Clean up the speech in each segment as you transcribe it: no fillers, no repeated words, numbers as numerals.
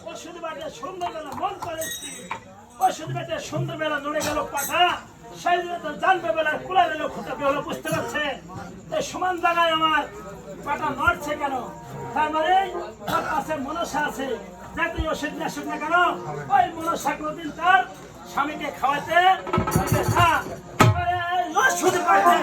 ওষুধ বাটে সন্ধ্যাবেলা মন করে ওষুধ বাটে সন্ধ্যাবেলা নড়ে গেল পাঠা সেই তো জানবে বেলা কুলা গেল খুঁজে বেলা বুঝতে পারছে এই সমান জায়গায় আমার পাটা নড়ছে কেন তার মানে তার কাছে মনসা আছে যাতে ওষুধ না শুক না কেন ওই মনসা কোনদিন তার স্বামীকে খাওয়াতে ওষুধ বাটে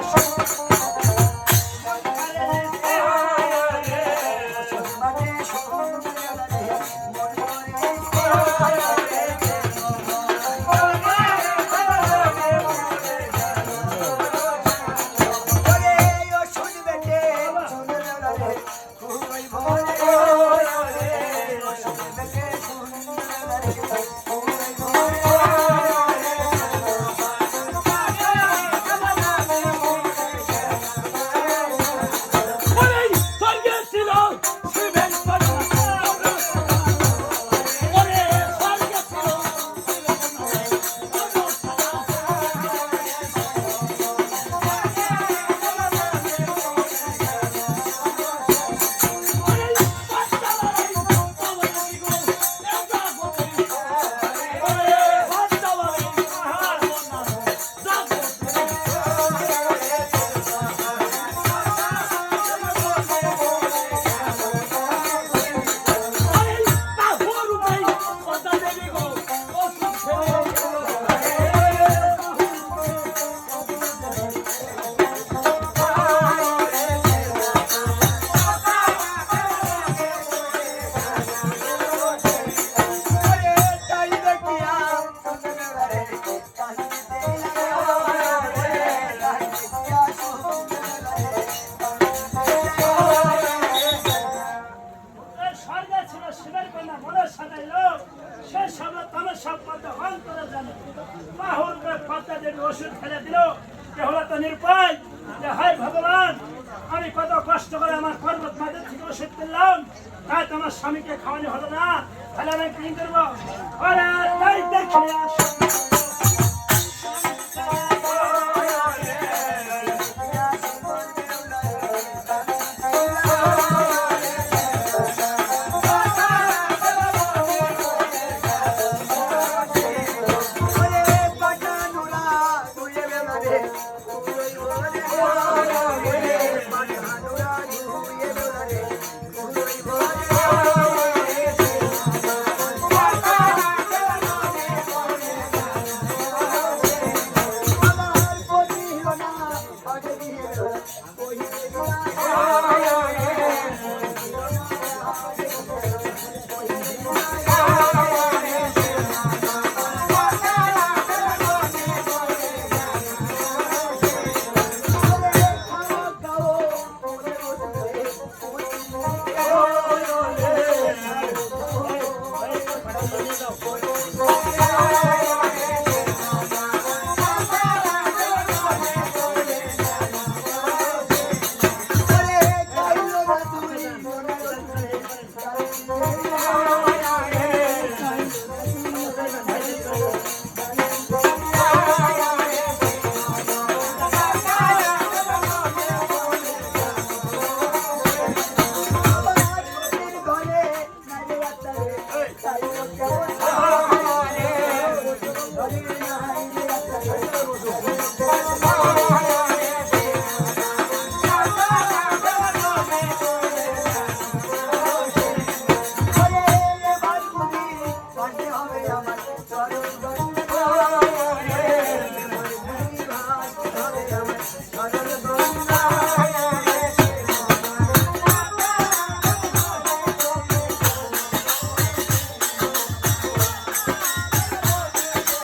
ওষুধ ফেলে দিল হলো তো নির্ভয় যে হায় ভগবান আমি কত কষ্ট করে আমার পর্বত মাঝে থেকে ওষুধ কিনলাম তাই তোমার স্বামীকে খাওয়ানো হলো না তাহলে আমি কি করবো? আরে তাই দেখে